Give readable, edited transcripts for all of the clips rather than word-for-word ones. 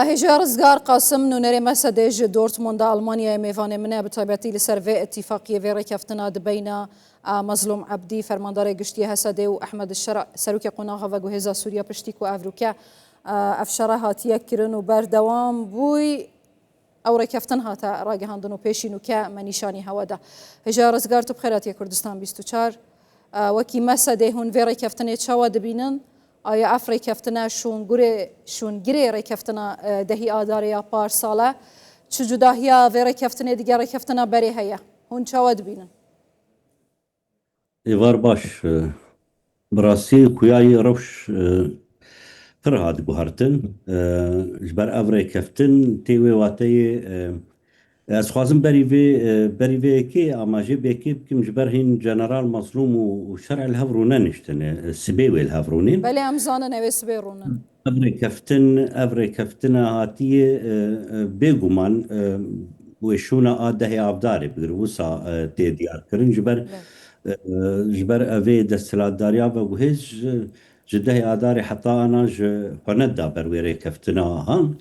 هجا رزگار قاسم نونری مسدج دورتموند ألمانيا ميفان منه بطبيعتي لسرفي اتفاقية فيري كفتنا بين مظلوم عبدي فرماندار قشتي هسدي وأحمد الشرع سروكي قناغا وجهزا سوريا بشتيك وأفريقيا أفشرها تيكرن وبردوام بوي أو ركفتنها تا راجع هندنو بيشينو كا منيشاني هوادا هجا رزگار تبخيرات يا كردستان 24 وكي مسدي هون فيري كفتنة شوا دبينن آیا افریقا کفتنا شونگری رکفتنا دهی آداریا پارساله چجوداهیا وری کفتنه دیگر رکفتنا بری هیا هون چاود بینن ایوار باش براسی کویای روش فرهاد بوهرتن جبر افری کفتن تیوی واتی از خوازم بری کی آماجی بکی بکیم جبر هین جنرال مظلوم و شرع الهفرونه نشتنه سبیوی الهفرونین بله امزانه نوی سبیرونه افری کفتن هاتیه بگومان وشونا آده آبداری بگر وسا تی دیار کرن جبر اوی دستلات داریا و گوهیج جده آداری حتی انا قند دابر ویری کفتنا هان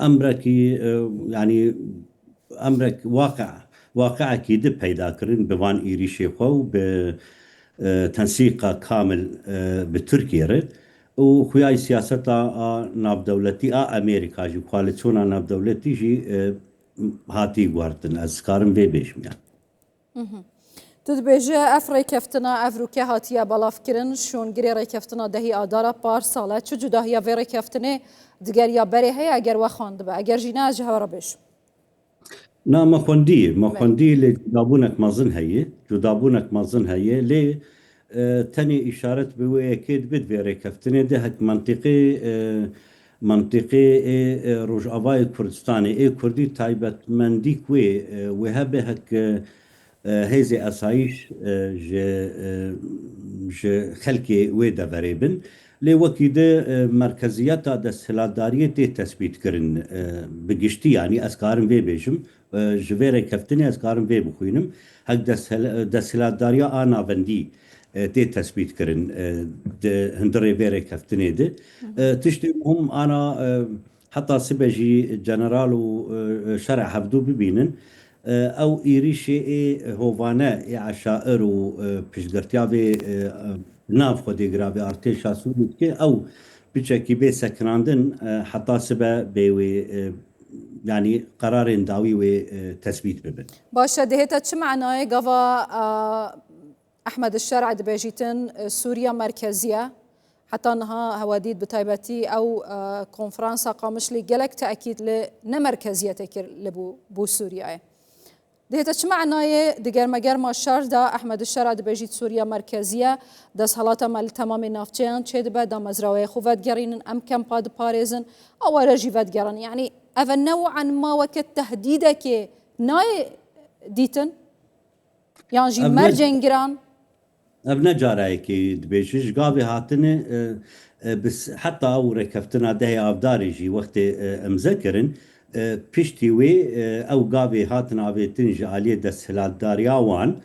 امرکی يعني امرك واقع اكيد پیدا کرن بوان ایریشی خو بتنسيق كامل بتركيا وخياي سياسة ناب دولتي امريكا جي كواليسيون ناب دولتي جي هاتي غوارتن ازكارم بيبيش يعني تدبيجي افري كفتنا افروكا هاتيا بلاف كرن شون غري كفتنا دهي ادارا بار ساله چو جدا هي فيري كفتنه دگر يا بري هي اگر وخوند با اگر جينا جهره بش نا ما خوندي لجدابونك مازن هي لي تاني إشارة بوي أكيد بد فيري كفتني ده هك منطقي روجافاي كردستاني كردي تايبت منديك وهبه هك هيزي أسايش ج خلقي ويدا فريبن لي وكيده مركزيات دا السلادارية تي تثبيت كرن بقشتي يعني أسكارم في بيجم جويري كفتني أسكارم في بخوينم هك دا السلادارية آنا فندي تي تثبيت كرن هندري فيري كفتني ده تشتي هم أنا حتى سبجي جنرال وشرع حفدو ببينن او ایریشی هوانه عشائر و پیشگرتیاوی ناف خودی گرابی ارتشا سوریت که او بچکی بی سکراندن حتی سبا بیوی يعني قرار داوي وتثبيت ببن باشا دهيتا چه معناه قوا أحمد الشرع دبيجيتن سوريا مركزية حتى أنها هواديد بتايبتي أو كونفرانسا قامش لي جلك تأكيد لنمركزية تكر لبو سوريا دهيتا چه معناه دگر مگر ما شر دا أحمد الشرع دبيجيت سوريا مركزية دس حالاتا مال تمام نافچيان چه دبا دا مزراوي خوفت گرينن أم كمباد باريزن أو رجيفت گران يعني أفا نوعا ما وكت تهديدك ناي ديتن يعني جي مرجن گران ابنا جارايكي دبيجيش قابي هاتني بس حتى او ركفتنا دهي افداري جي وقت مذكرن بيشتي وي او قابي هاتنا بيتنج عليه دسهلات دارياوان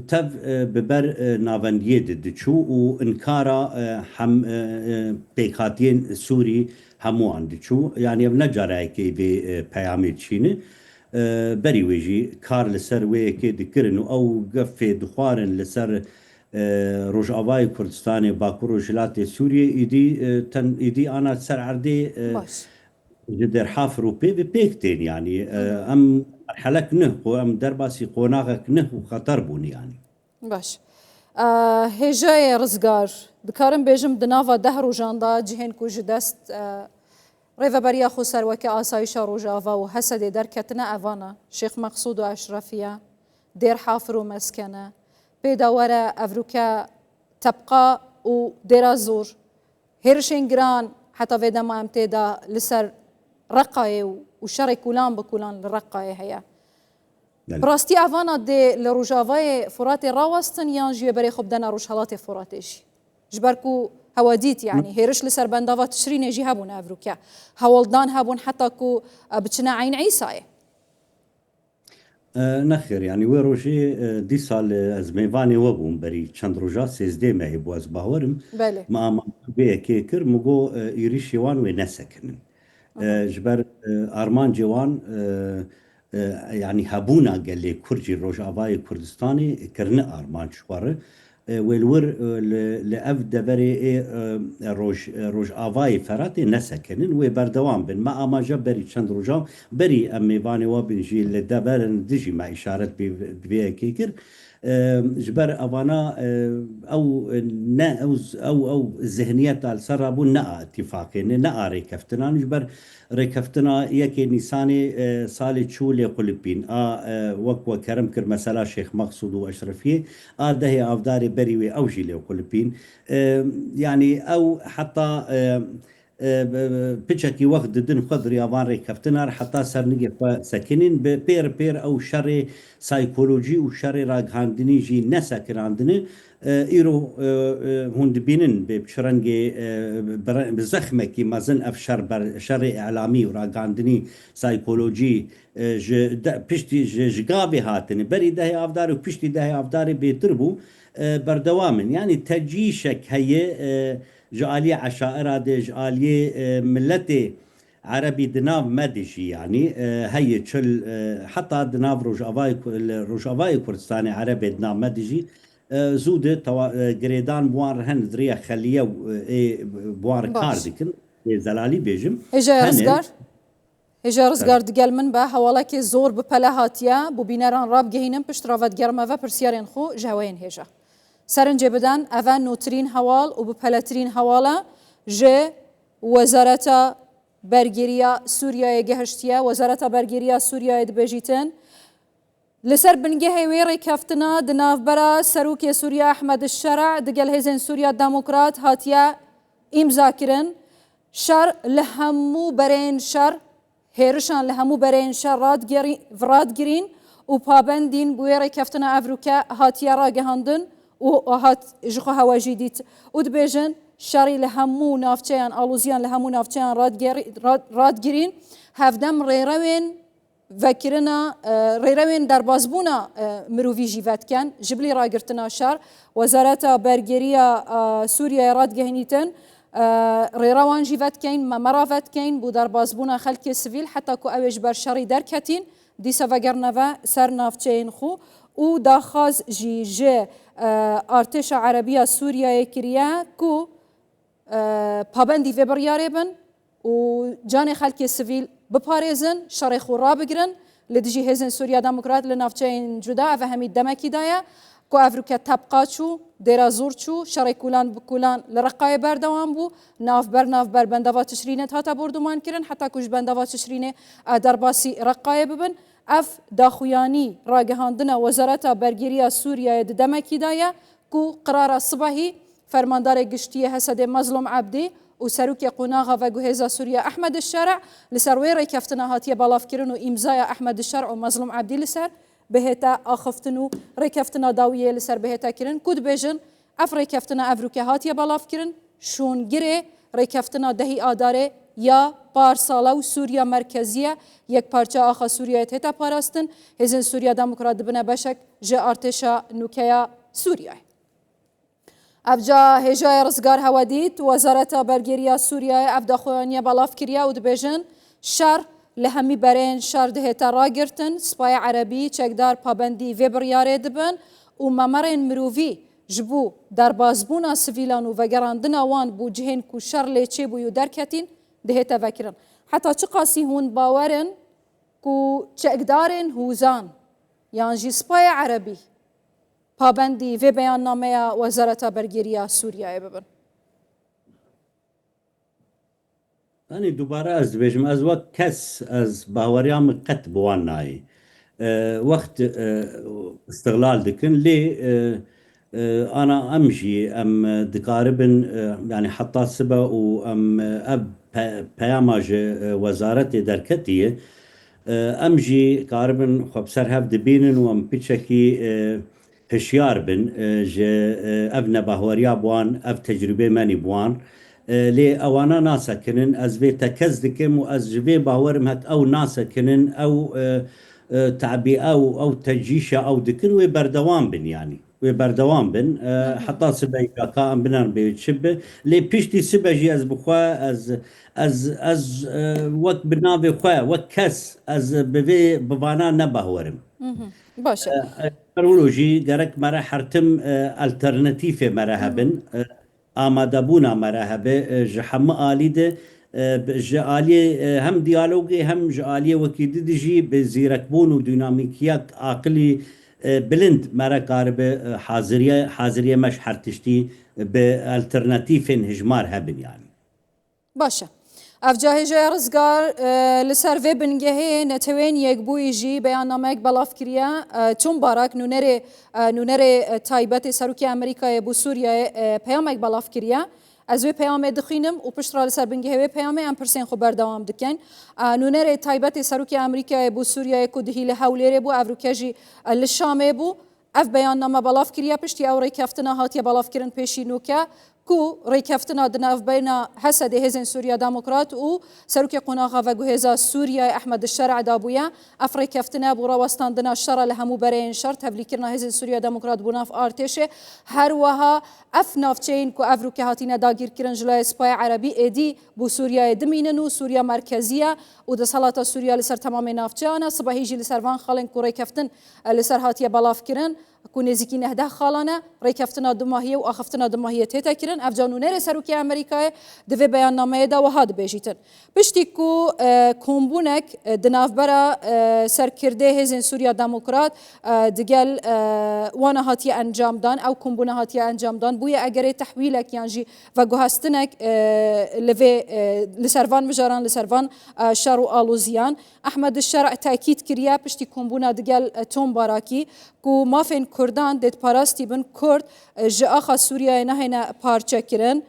تب ببر نافنديد دچو وانكارا هم بيكاتين سوري همو عندچو يعني ابنا جارايكي بي پیامي چينه بری ویجی کار لسر وی که دکرن او قفه دخوارن لسر روجاوای کردستان باکور و جلات سوریه ایدی آنا سر عردی جدر حافر و پیکتین يعني ام حلك نه و ام درباسي قوناغك نه و خطر بون يعني باش هجاي رزقار دكارم بيجم دنافا دهر جاندا جهن كو جدست ريفا بريا خسر وكا آسايشا روجافا وهسد دركتنا أفانا شيخ مقصود وأشرفية دير حافر ومسكنة بيدا ورا أفروكا تبقى ودير زور هيرشنجران حتى فيدا ما امتدا لسر رقاية وشري كولان بكولان للرقاية هي براستي أفانا دي لروجافا فراتي راوستن يانجي بري خبدنا روشالاتي فراتيش جبركو هواديت يعني هيرش لسر بندافات تشرين يجي هابون أفروكا هولدان هابون حتى كو بتشنا عين عيسى نخیر يعني وی روژه دی سال از میوانی و بوم بری چند روژا سیزده مهی بو از باورم بله. ما اما به که کر مگو ایری شیوان و نسکنن جبر آرمان جوان يعني هبونا قال لي كرجي روجافاي كردستاني كرنا آرمان شوار والور لأف دبري روج آفاي فراتي نسكنن وبردوام بن ما أما جبري چند روجا بري أمي باني وبنجي لدبرن دجي ما إشارة بي كيكر جبر أفانا أو نا أو الذهنيات السرابو نا اتفاقي نا ريكفتنا جبر ريكفتنا يكي نيساني سالي تشولي قلبين وكوا كرم كر مثلا شيخ مقصود وأشرفية دهي أفداري بريوي أو جيلي قلبين يعني أو حتى بيتشكي وقت دن خضر يابان ريكفتنا حتى سرنجي ساكنين بير بير أو شر سايكولوجي وشر راغاندني جي نساكن عندنا ايرو هوند بينن بشرنجي بزخمه كي مازن اف شر اعلامي وراغاندني سايكولوجي بشتي جغابي هاتن بري ده افدار وبشتي ده افدار بيتربو بردوامن يعني تجيشك هي جالية عشائر جالية ملتي عربي دناف مدشي يعني هي تشل حتى دناف روجافاي كردستاني عربي دناف مدشي زود جريدان بوار هن دريا خليه بوار باش كاردكن زلالي بيجم هجا هن رزگار هجا رزگار دگل من با حوالاکی زور بپله هاتیا بو بینران راب گهینم پشت رافت گرمه و پرسیارین خو جهوین هجا سرنجه بدن اوان نوترین حوال و بپلترین حوالا جه وزارت برگیریا سوریای گهشتیا وزارت برگیریا سوریای دبیجیتن لسر بنگه هیوی کفتنا دناف برا سروک سوریا احمد الشرع دگل هزین سوریا دموکرات هاتیا امضا کرن شر لهمو برین شر هیرشان لهمو برین شر راد گرین و پابندین بویر کفتنا افروکا هاتیا را گهاندن و هات جخو هواجی دیت و دبیجن شری لهمو نافچیان آلوزیان لهمو نافچیان راد گرین هفدم ریروین وكرنا ريروين دربازبونا مروفي جيفات كان جبلي راقرتنا شار وزارة برجرية سوريا راد جهنيتن ريروان جيفات كين ما مرافات كين بو دربازبونا خلق سفيل حتى كو اوج برشاري دركتين دي سفاقرنفا سر نافتشين خو و داخاز جي ارتشا عربية سوريا كريا كو پابندی و بریاره بن و جان خلک سویل بپارێزن شەڕی خۆ ڕابگرن لە دژی هێزن سووریا دموکرات لە ناوچەین جودا ئەڤە هەمی دەمەکیدایە کۆ ئەڤروکە تەبقا چوو دێرە زۆر چوو شەڕی کولان بکولان لە ڕقایە بەردەوام بوو ناوبەر بەندەوا تشرینێت هاتە بردومانکردن حتا کوش بەندەوا تشرینێ دەرباسی ڕقایە ببن ئەف داخویانی ڕاگەهاندنە وەزارەتە بەرگریە سووریایە دەمەکیدایە کو قرارە سبەهی فرماندار گشتیه حسد مظلوم عبدی و سروک قناغا و جهاز سوريا أحمد الشرع لسروي ريكفتنا هاتيه بلاف كرنو إمزايا أحمد الشرع ومظلوم عبدي لسر بهتا أخفتنو ريكفتنا داوية لسر بهتا كرن كود بيجن أف ريكفتنا أفروكا هاتيه بلاف كرن شون جري ريكفتنا دهي آداره یا پارسالا و سوریا مرکزیه یک پارچه آخا سوریا هتا پاراستن هزین سوریا دموکرات بنا بشک جه ارتشا نوکیا سوریا افجا هجای رزگار هودید وزارت برگیریا سوریای افدا خوانی بلاف کریا و دبیجن شر لهمی برین شر دهتا را گرتن سپای عربی چکدار پابندی و بریاره دبن و ممرین مرووی جبو در بازبونا سویلان و وگراندن وان بو جهن کو شر لیچه بو درکتین دهتا وکرن حتی چه قاسی هون باورن کو چکدارن هوزان یان جی سپای عربی پابندی و بیان نامه وزارت برگیریا سوریای ببن أنا دوباره از بيجم از وقت كس از باوريام قط بواناي وقت استغلال دكن لي أنا أمشي أم دقاربن يعني حتى سبا وأم أب بياماج وزارة دركتية أمجي قاربن خبسر هف دبينن وأم بيتشكي هشيار بن أبنى باهوريا بوان أب تجربة ماني بوان لي أوانا ناسا كنن أز في تكز دكم وأز جبي باورم هك أو ناسا كنن أو تعبئة أو تجيشة أو دكن وبردوان بن يعني وبردوان بن حتى سبا كام بنان بيتشبه لي بيشتي سبا جي از بخوا از وقت بنابي خوا وقت كس از بفي ببانا نبهورم باشه ترولوژی گەرەک مەرە حرتم ئەلتەرنەتیفێ مەرەهەبن ئامادەبوونا مەرەهەبێ ji hemû alî de ji aliyê hem diyalogê hem ji aliyê wekî didî jî bi zîrekbûn û dînamîkiyek aqilî bilind mere karibe haziriye meş her tiştî bi alternatîfên hijmar hebin yani. باشه اف جاهجه رزگار لسر و بنگهه نتوین یک بوی جی بیاننامه بلاف کریا چون باراک نونره تایبت سروکی امریکای بو سوریه پیامک بلاف کریا از وی پیام دخینم و پشترا لسر بنگهه وی پیام ام پرسین خو بردوام دکن نونره تایبت سروکی امریکای بو سوریه کو دهیل حولره بو افروکجی لشامه بو اف بیاننامه بلاف کریا پشتی او ریکافتنا هاتیه بلاف کرن پیشی نوکه کو ریکافتنا دناف بین حسد هزن سوریا دموکرات و سروک قناغا و گوهزا سوریا احمد الشرع دابویا اف ریکافتنا بورا وستان دنا شر لهمو برین شر تبلی کرنا هزن سوریا دموکرات بوناف ارتشه هر وها اف نافچین کو افروک هاتینا داگیر کرن جلای سپای عربی ادی بو سوریا دمینن و سوریا مرکزیه و د صلات سوریا لسر تمام نافچانا صباحی جی لسر وان خالن کو ریکافتن لسر هاتیه بلاف کرن کو نزیکی نهده خالانه ریکافتنا دماهیه و آخفتنا دماهیه تیتا کرن افجانونه سروکی امریکای دوی بیاننامه دا و هاد بیجیتن پشتی کو کمبونک دنافبرا سرکرده هزین سوریا دموکرات دگل وانا هاتیه انجام دان او کمبونه هاتیه انجام دان بویا اگر تحویلک یانجی و گوهستنک لسروان مجاران لسروان شارو آلوزیان احمد الشرع تأکید کریا پشتی کمبونه دگل توم باراکی کو مافین کردان دید پاراستی بن کرد جه آخا سوریای نهینا پارچه کرن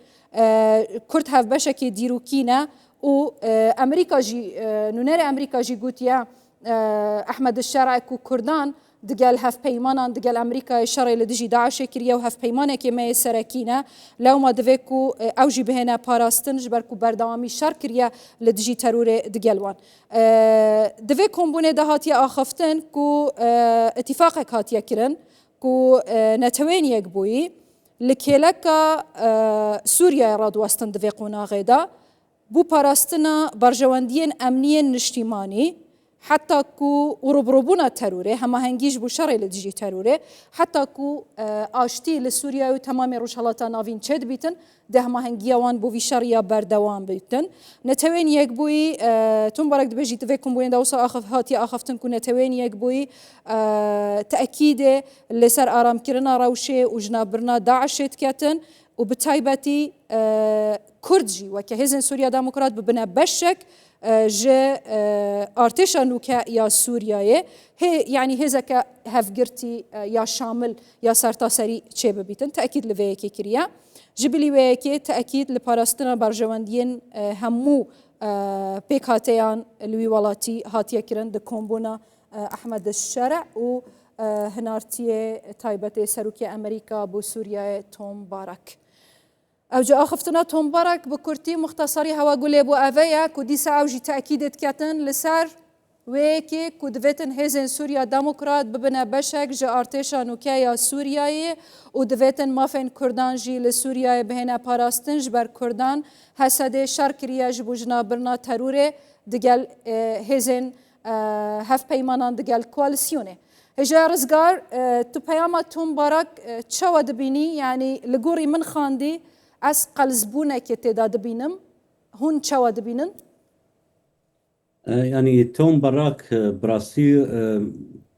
کرد هف بشکی دیروکینه و امریکا جی نونر امریکا جی گوتیا احمد الشرع کو کردان دقال هف پیمانان دقال امریکا شرعی لدجی داعش کریه و هف پیمانه که می سرکینه لو ما دویکو اوجی بهنا پاراستن جبر کو بردوامی شر کریه لدجی ترور دقالوان دویکم بونه ده هاتیه آخفتن کو اتفاقک هاتیه کرن کو نتوین یک بویی لکیلکا سوریا راد وستن دویقونا غیدا بو پاراستنا برجواندین امنیین نشتیمانی حتى كو وربربونا تروره هما هنجيش بو شرع لدجي تروره حتى كو آشتي لسوريا و تمام روشالات ناوين چد بيتن ده هما هنجيوان بو في شرعيا بردوان بيتن نتوين يك بوي تون برك دبجي تفكم بوين دوسا آخف هاتي آخفتن كو نتوين يك بوي تأكيد لسر آرام كرنا روشه و جنابرنا داعشت كاتن و بتايبتي كردجي وكهزن سوريا ديمقراط ببنا بشك جه ارتشا نوكا يا سوريا هي يعني هزك هفجرتي يا شامل يا سرتاسري چه ببيتن تاكيد لويكي كريا جبلي ويكي تاكيد لباراستنا برجواندين همو بيكاتيان لوي ولاتي هاتيا كرن د كومبونا احمد الشرع و هنارتي تايبتي سروكي امريكا بو سوريا توم بارك او جا اخفتنا توم بارك بكرتي مختصري هوا قولي بو افيا كودي ساوجي تاكيدت كاتن لسر ويكي كودفتن هزن سوريا ديمقراط ببنا بشك جا ارتشا نوكايا سورياي ودفتن مافين كردان جي لسوريا بهنا باراستن جبر كردان هسده شركريا جبو جنابرنا تروري دقال هزن هف بيمانان دقال كواليسيوني هجا رزقار تو بياما توم بارك تشاو دبيني يعني لقوري من خاندي از قلزبونه که تعداد بینم هون چه بینن؟ يعني توم براك براسي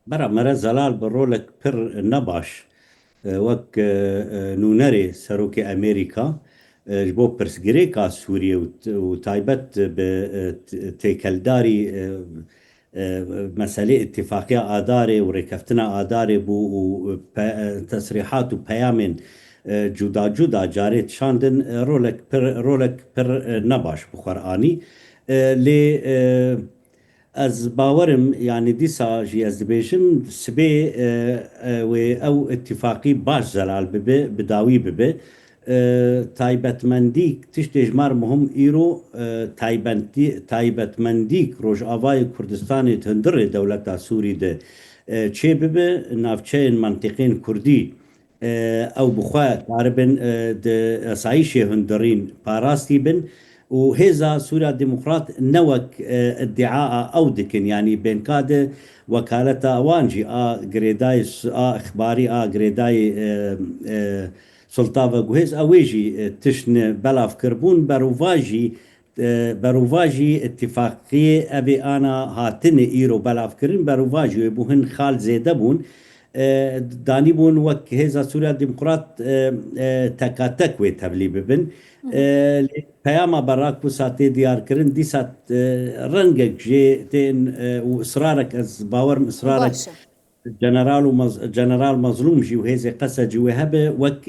برا مرة زلال برولك بر نباش وك نونري سروكي أمريكا جبو برسجريكا سوريا وتايبت بتيكلداري مسألة اتفاقية آداري وركفتنا آداري بو تصريحات وبيامن جدا جدا جاريت شاندن رولك پر نباش بخوراني لی از باورم يعني ديسا جي از دبيجم سبي و او اتفاقي باش زلال ببه بداوي ببه تایبەتمەندی تشتێ ژمار مهم ئیرۆ تایبەتمەندی ڕۆژئاوای کوردستانی هەندڕێ دەوڵەتا سووری دە چێ ببێ ناوچەیەن منتیقین کوردی ئەو بخوا کاربن ئەسایشێ هەندڕین پاراستی بن و هێزا سووریا دموکرات نەوەک ادعاء ئەو دکن ینی بێنکادە وەکالەتە ئەوانجی گرێدای ئەخباری گرێدای سلتاوە گوهێز ئەوێژی تشن بەلافکردبوون بەروواژی اتفاقیە ئەبێ ئانا هاتنە ئیرۆ بەلافکردن بەروواژی بوو هەن خاڵ زێدە بوون دانی بوون وەک هێزا سووریا دیموکرات تەکاتەک وێ تەبلی ببن پەیاما بەڕاک بوو ساتێ دیارکردن دیسات ڕەنگێک ژێ تێن و ئسرارێک ئەس باوەرم ئسرارێک جەنەرال مەزلومژی و هێزێ قەسەجی وێ هەبێ وەک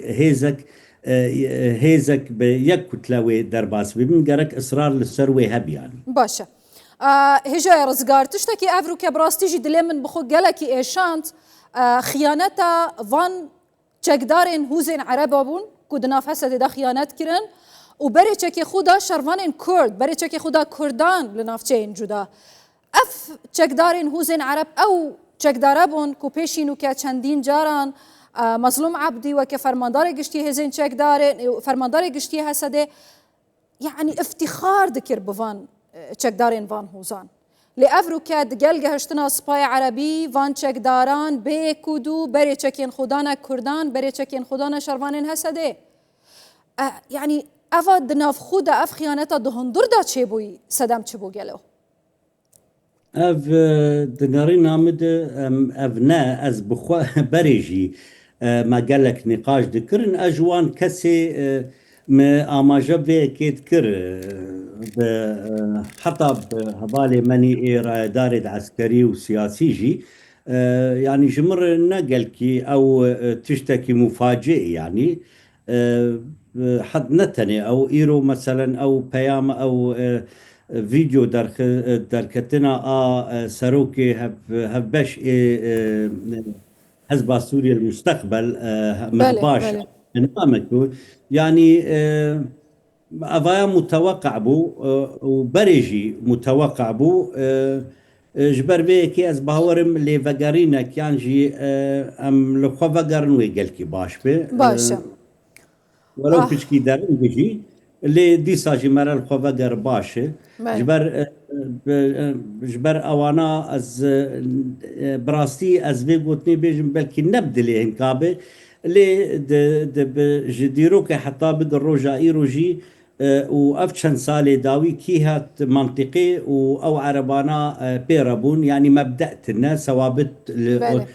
هێزێک بە یەک کوتلەوێ دەرباس ببن گەرەک ئسرار لەسەر وێ هەبیان باشە هێژای ڕزگار تشتێکی ئەڤروکە بڕاستیژی دلێ من بخۆ گەلێکی ئێشاند خیانەتە ڤان چەکدارên hûzên Ereba bûn ku di nav Hesedê de xyanət kirin û berêçekê xwe da şervanên Kurd berêçekê xwe da Kurdan li navçeyên cuda ev çekdarên hûzên Ereb ew çekdare bûn ku pêşîn û ke çendîn caran Mazlûm Ebdî weke fermandarê giştî hêzên çekdarên fermandarê giştî Hesedê yani iftîxar dikir bi van çekdarên van hûzan لێ ئەڤروکە دگەل گەهشتنا سپای عەرەبی ڤان چەکداران بێکود و بەرێچەکێن خودانە کوردان بەرێچەکێن خودانە شەروانên Hesedê یعنی ئەڤا di navxwe de ev xyaneta di hundir da çêbûyî sedem çi bû gelo ev digerîna min de ev ne ez bixwe berê jî me gelek nîqaş dikirin ez ji wan kesê me amaje vêyekê dikir حتى بهبالي مني رايداري عسكري وسياسي جي يعني جمر نقلكي او تشتكي مفاجئ يعني حد نتني او ايرو مثلا او بيام او فيديو دركتنا سروكي هبش حزب سوريا المستقبل مهباش نامكو يعني ئەڤایە متەوەقع بوو و بەرێژی متەوەقع بوو ژبەر بەیەکی ئەس باوەرم لێڤەگەڕینەکیانژی ئەم لە خۆڤەگەڕن وێ گەلکی باش بێ باشە وەرەو پچکی دەرنگژی لێ دیساژی مەرەل خۆڤەگەر باشە ژبەر ئەوانە ئەس بڕاستی ئەس بێ گوتنی بێژم بەلکی نەبدلێ هنکابێ لێ ji dîrokê heta bigir roja îrojî û ev çend salê dawî kî hat mantiqê û ew erebana pêre bûn yanî mebde tune sewabit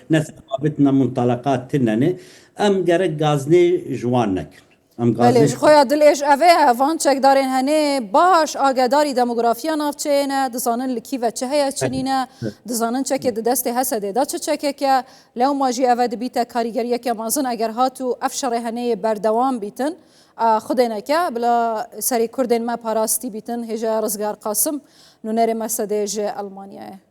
ne sewabit ne munteleqat tunene em gerek gaznê ji wan nekin ji xwe dilêj ev ê van çekdarên henê baş agedarî demografiya navçeyê ne dizanin li kî ve çi heye çinîne dizanin çekê di destê Hesedê da çi çekeke lewma jî ev e dibîte karîgeriyeke mezin eger hat û ev şerê heneyê berdewam bîtin xudêneke bila serê Kurdên me parastî bîtin hêja Rizgar Qasim nûnerê Mesedê ji Almanyayê